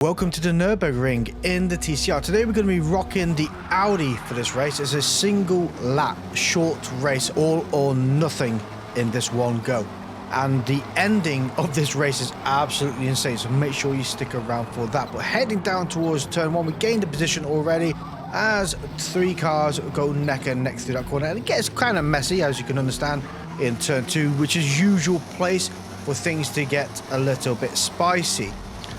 Welcome to the Nürburgring in the TCR. Today we're going to be rocking the Audi for this race. It's a single lap short race, all or nothing in this one go. And the ending of this race is absolutely insane, so make sure you stick around for that. But heading down towards turn one, we gained a position already as three cars go neck and neck through that corner. And it gets kind of messy, as you can understand, in turn two, which is usual place for things to get a little bit spicy.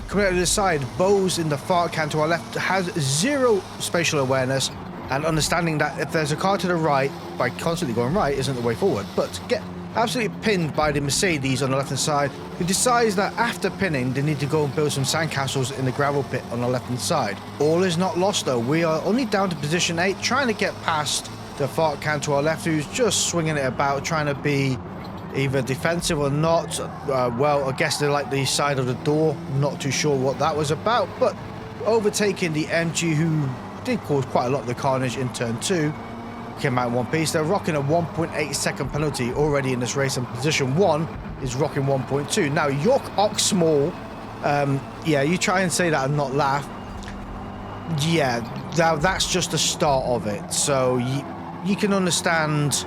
Coming out of the side, Bose in the far can to our left has zero spatial awareness and understanding that if there's a car to the right, by constantly going right isn't the way forward, but get absolutely pinned by the Mercedes on the left hand side, who decides that after pinning they need to go and build some sandcastles in the gravel pit on the left hand side. All is not lost though, we are only down to position 8, trying to get past the far can to our left, who's just swinging it about, trying to be either defensive or not. Well, I guess they like the side of the door, not too sure what that was about, but overtaking the MG, who did cause quite a lot of the carnage in turn 2, came out in one piece. They're rocking a 1.8 second penalty already in this race, and position 1 is rocking 1.2. Now, York Oxmall, yeah, you try and say that and not laugh. Yeah, that's just the start of it, so you can understand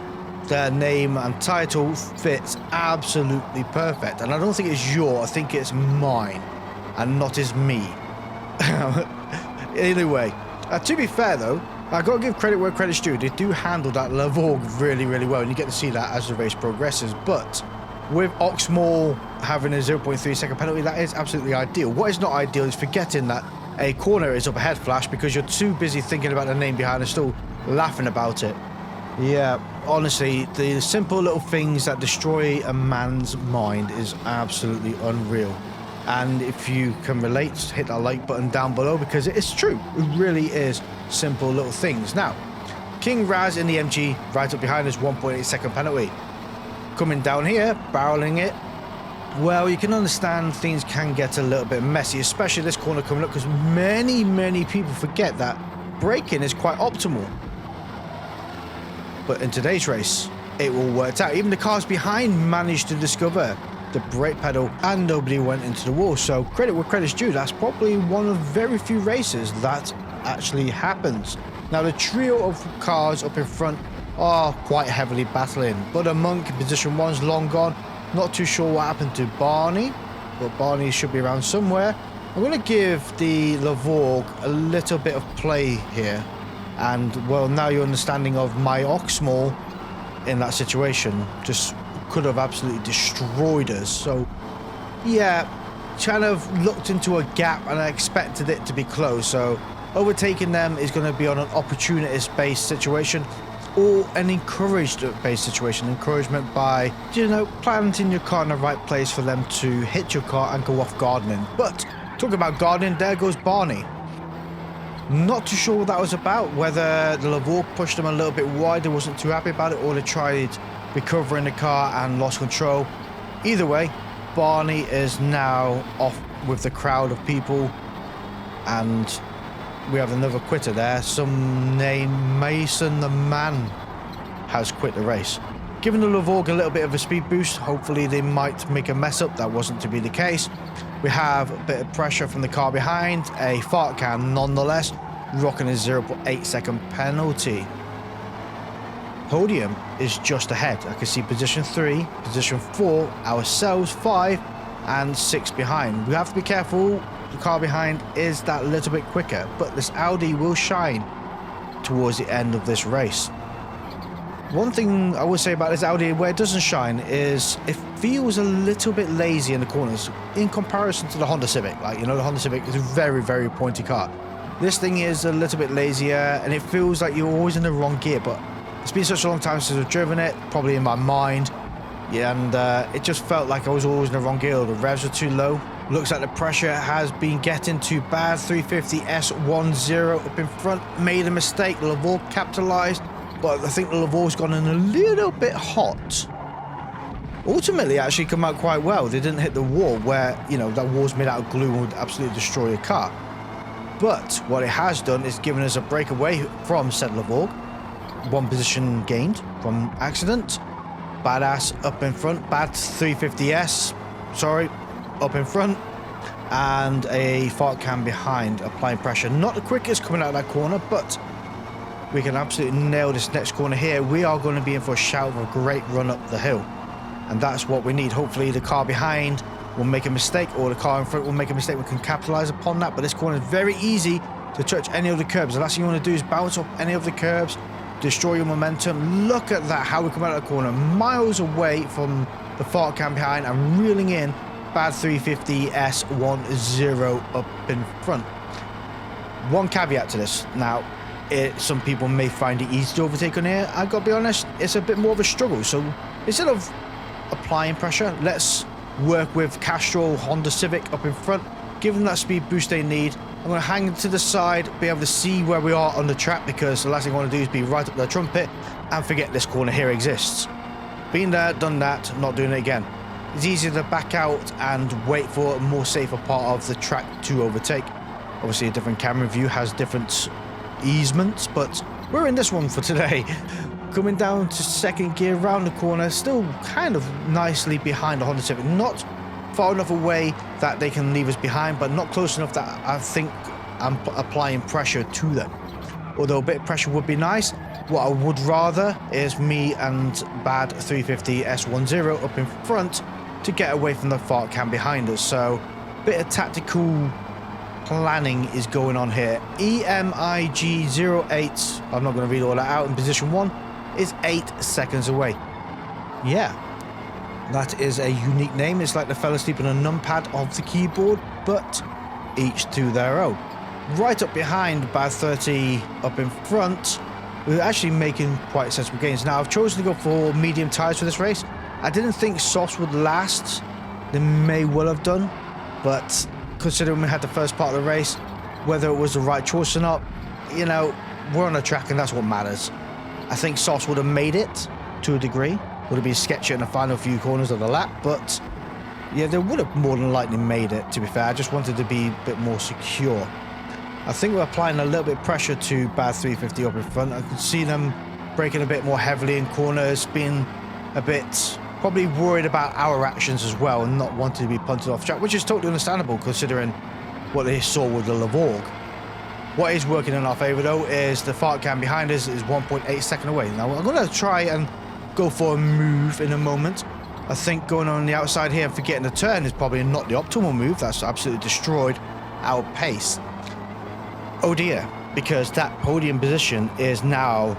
their name and title fits absolutely perfect, and I don't think it's your, I think it's mine and not is me. Anyway, to be fair though, I gotta give credit where credit's due. They do handle that Lavore really well, and you get to see that as the race progresses. But with Oxmall having a 0.3 second penalty, that is absolutely ideal. What is not ideal is forgetting that a corner is up ahead flash because you're too busy thinking about the name behind the stall, laughing about it. Yeah, honestly, the simple little things that destroy a man's mind is absolutely unreal. And if you can relate, hit that like button down below, because it is true. It really is simple little things. Now, King Raz in the MG right up behind us, 1.8 second penalty. Coming down here, barreling it. Well, you can understand things can get a little bit messy, especially this corner coming up, because many people forget that braking is quite optimal. But in today's race, it all worked out. Even the cars behind managed to discover the brake pedal and nobody went into the wall. So credit where credit's due. That's probably one of very few races that actually happens. Now the trio of cars up in front are quite heavily battling. But a Monk in position 1's long gone. Not too sure what happened to Barney, but Barney should be around somewhere. I'm going to give the Lavore a little bit of play here. And, well, now your understanding of my Oxmall in that situation just could have absolutely destroyed us. So, yeah, kind of looked into a gap and I expected it to be close. So, overtaking them is going to be on an opportunist-based situation or an encouraged-based situation. Encouragement by, you know, planting your car in the right place for them to hit your car and go off gardening. But, talking about gardening, there goes Barney. Not too sure what that was about, whether the Lavore pushed them a little bit wide, they wasn't too happy about it, or they tried recovering the car and lost control. Either way, Barney is now off with the crowd of people, and we have another quitter there. Some name Mason the Man has quit the race. Giving the Lavore a little bit of a speed boost, hopefully they might make a mess up. That wasn't to be the case. We have a bit of pressure from the car behind, a fart can nonetheless, rocking a 0.8 second penalty. Podium is just ahead. I can see position 3, position 4, ourselves 5 and 6 behind. We have to be careful, the car behind is that little bit quicker, but this Audi will shine towards the end of this race. One thing I will say about this Audi where it doesn't shine is it feels a little bit lazy in the corners in comparison to the Honda Civic. Like, you know, the Honda Civic is a very pointy car. This thing is a little bit lazier and it feels like you're always in the wrong gear, but it's been such a long time since I've driven it, probably in my mind. Yeah, and it just felt like I was always in the wrong gear. The revs were too low. Looks like the pressure has been getting too bad. 350 S10 up in front, made a mistake. Lavore capitalized. But I think the Lavore's gone in a little bit hot. Ultimately, actually come out quite well. They didn't hit the wall where, you know, that wall's made out of glue and would absolutely destroy a car. But what it has done is given us a breakaway from said Lavore. One position gained from accident. Badass up in front. Bad 350S. Sorry, up in front. and a fart cam behind, applying pressure. Not the quickest coming out of that corner, but we can absolutely nail this next corner here. We are going to be in for a shout of a great run up the hill, and that's what we need. Hopefully the car behind will make a mistake, or the car in front will make a mistake. We can capitalize upon that, but this corner is very easy to touch any of the curbs. The last thing you want to do is bounce off any of the curbs, destroy your momentum. Look at that, how we come out of the corner, miles away from the fart cam behind and reeling in bad 350 S10 up in front. One caveat to this. Now, some people may find it easy to overtake on here. I've got to be honest, it's a bit more of a struggle. So instead of applying pressure, let's work with Castrol Honda Civic up in front, give them that speed boost they need. I'm going to hang to the side, be able to see where we are on the track, because the last thing I want to do is be right up the trumpet and forget this corner here exists. Been there, done that, not doing it again. It's easier to back out and wait for a more safer part of the track to overtake. Obviously a different camera view has different easements, but we're in this one for today. Coming down to second gear around the corner, still kind of nicely behind the Honda Civic. Not far enough away that they can leave us behind, but not close enough that I think I'm applying pressure to them. Although a bit of pressure would be nice, what I would rather is me and bad 350 S10 up in front to get away from the fart cam behind us. So a bit of tactical planning is going on here. EMIG08, I'm not going to read all that out, in position 1 is 8 seconds away. Yeah, that is a unique name. It's like the fella sleeping on a numpad of the keyboard, but each to their own. Right up behind bad 30 up in front, we're actually making quite sensible gains. Now I've chosen to go for medium tyres for this race. I didn't think softs would last. They may well have done, but considering we had the first part of the race, whether it was the right choice or not, you know, we're on a track and that's what matters. I think softs would have made it to a degree. Would have been sketchy in the final few corners of the lap, but yeah, they would have more than likely made it, to be fair. I just wanted to be a bit more secure. I think we're applying a little bit of pressure to bad 350 up in front. I could see them braking a bit more heavily in corners, being a bit probably worried about our actions as well and not wanting to be punted off track, which is totally understandable considering what they saw with the Lavorg. What is working in our favour though is the fart cam behind us is 1.8 seconds away. Now I'm going to try and go for a move in a moment. I think going on the outside here and forgetting the turn is probably not the optimal move. That's absolutely destroyed our pace. Oh dear, because that podium position is now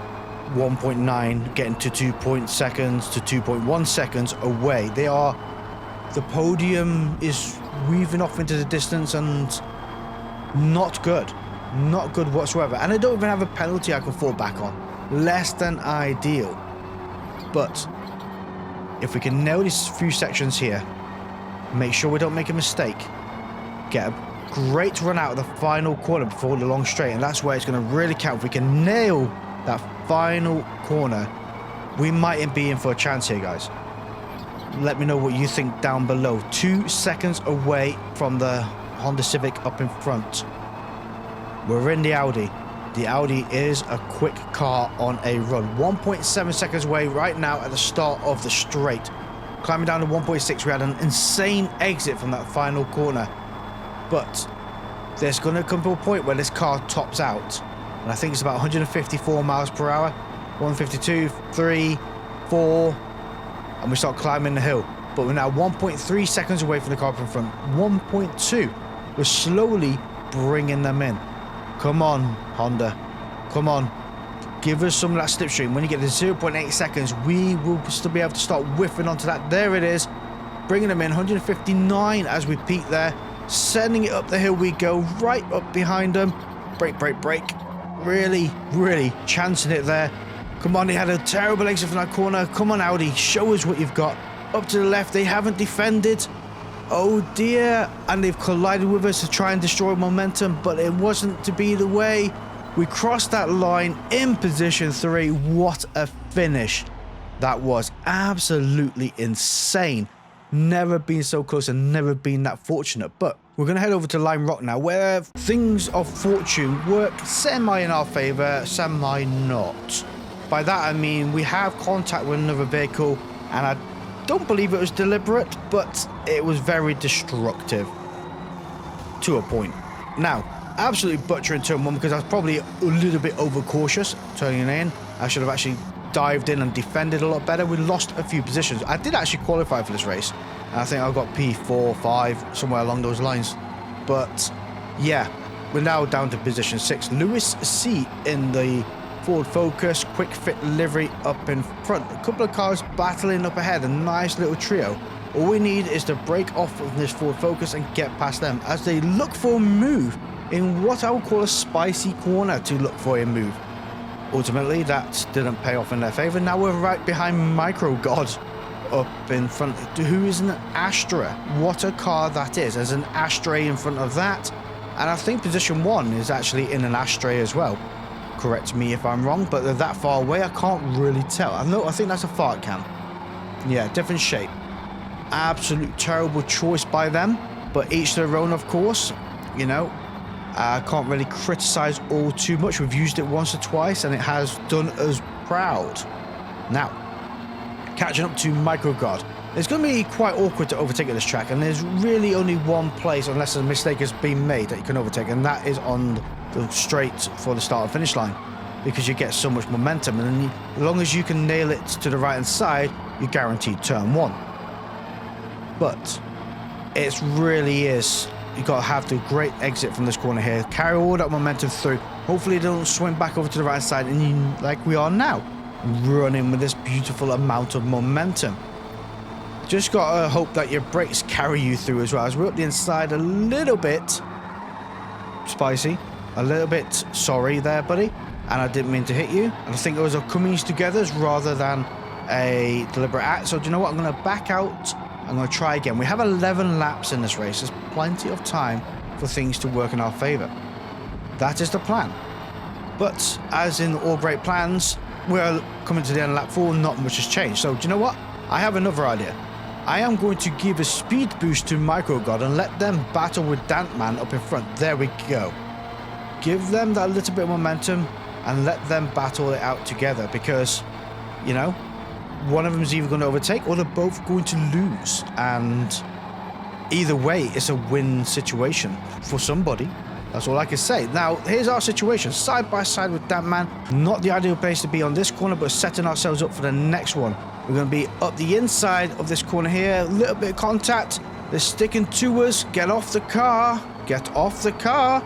1.9 getting to 2 seconds to 2.1 seconds away. The podium is weaving off into the distance and not good. Not good whatsoever. And I don't even have a penalty I can fall back on. Less than ideal. But if we can nail these few sections here, make sure we don't make a mistake, get a great run out of the final corner before the long straight, and that's where it's going to really count. If we can nail that final corner, we might be in for a chance here, guys. Let me know what you think down below. 2 seconds away from the Honda Civic up in front. We're in the Audi. The Audi is a quick car on a run. 1.7 seconds away right now at the start of the straight. Climbing down to 1.6, we had an insane exit from that final corner. But there's going to come to a point where this car tops out. And I think it's about 154 miles per hour. 152, 3, 4. And we start climbing the hill. But we're now 1.3 seconds away from the car up in front. 1.2. We're slowly bringing them in. Come on, Honda. Come on. Give us some of that slipstream. When you get to 0.8 seconds, we will still be able to start whiffing onto that. There it is. Bringing them in. 159 as we peak there. Sending it up the hill we go. Right up behind them. Brake, brake, brake. Really, really chancing it there. Come on, they had a terrible exit from that corner. Come on, Audi. Show us what you've got. Up to the left. They haven't defended. Oh dear, and they've collided with us to try and destroy momentum, but it wasn't to be the way. We crossed that line in position 3. What a finish. That was absolutely insane. Never been so close and never been that fortunate. But we're going to head over to Lime Rock now, where things of fortune work semi in our favour, semi not. By that I mean we have contact with another vehicle, and I don't believe it was deliberate, but it was very destructive. to a point. Now, absolutely butchering turn 1 because I was probably a little bit overcautious turning in. I should have actually dived in and defended a lot better. We lost a few positions. I did actually qualify for this race, and I think I got P4, 5, somewhere along those lines. But yeah, we're now down to position 6. Lewis C in the Ford Focus, quick fit livery up in front. A couple of cars battling up ahead, a nice little trio. All we need is to break off of this Ford Focus and get past them as they look for a move in what I would call a spicy corner to look for a move. Ultimately, that didn't pay off in their favor. Now we're right behind Micro God up in front. Who is an Astra? What a car that is. There's an Ashtray in front of that. And I think position 1 is actually in an Ashtray as well. Correct me if I'm wrong, but they're that far away, I can't really tell. I think that's a fart can. Yeah, different shape. Absolute terrible choice by them, but each their own, of course. You know, I can't really criticize all too much. We've used it once or twice, and it has done us proud. Now, catching up to Micro God. It's going to be quite awkward to overtake at this track, and there's really only one place, unless a mistake has been made, that you can overtake, and that is on the straight for the start and finish line, because you get so much momentum, and then as long as you can nail it to the right hand side, you're guaranteed turn 1. But it really is, you got to have the great exit from this corner here, carry all that momentum through. Hopefully they don't swing back over to the right side, and you, like we are now, running with this beautiful amount of momentum. Just got to hope that your brakes carry you through as well, as we're up the inside a little bit spicy, a little bit sorry there, buddy, and I didn't mean to hit you. And I think it was a comings together rather than a deliberate act. So do you know what? I'm going to back out. I'm going to try again. We have 11 laps in this race. There's plenty of time for things to work in our favor. That is the plan. But as in all great plans, we're coming to the end of lap 4. Not much has changed. So do you know what? I have another idea. I am going to give a speed boost to Micro God and let them battle with Dantman up in front. There we go. Give them that little bit of momentum and let them battle it out together, because, you know, one of them is either going to overtake or they're both going to lose. And either way, it's a win situation for somebody. That's all I can say. Now, here's our situation. Side by side with Dantman. Not the ideal place to be on this corner, but setting ourselves up for the next one. We're going to be up the inside of this corner here. A little bit of contact. They're sticking to us. Get off the car. Get off the car.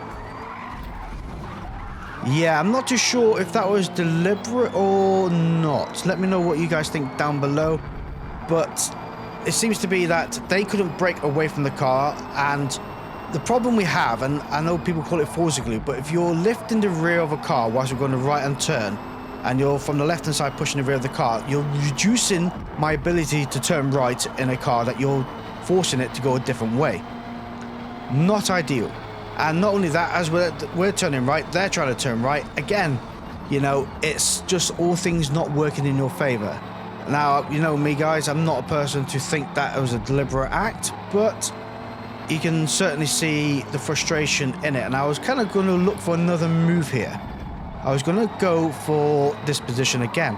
Yeah, I'm not too sure if that was deliberate or not. Let me know what you guys think down below. But it seems to be that they couldn't break away from the car. And the problem we have, and I know people call it Forza glue, but if you're lifting the rear of a car whilst you're going to right-hand turn, and you're from the left-hand side pushing the rear of the car, you're reducing my ability to turn right in a car that you're forcing it to go a different way. Not ideal. And not only that, as we're turning right, they're trying to turn right. Again, you know, it's just all things not working in your favor. Now, you know me, guys, I'm not a person to think that it was a deliberate act, but you can certainly see the frustration in it. And I was kind of going to look for another move here. I was going to go for this position again,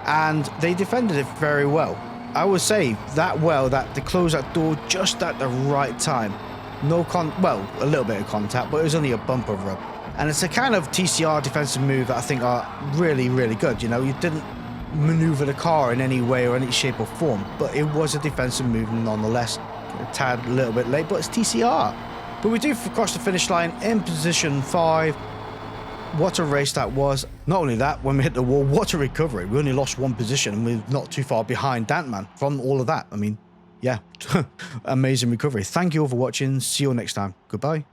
and they defended it very well. I would say that well that they closed that door just at the right time. No well, a little bit of contact, but it was only a bumper rub. And it's a kind of TCR defensive move that I think are really, really good. You know, you didn't maneuver the car in any way or any shape or form, but it was a defensive move nonetheless. A tad a little bit late, but it's TCR. But we do cross the finish line in position 5. What a race that was. Not only that, when we hit the wall, what a recovery. We only lost 1 position and we're not too far behind Dantman from all of that. I mean, yeah, amazing recovery. Thank you all for watching. See you all next time. Goodbye.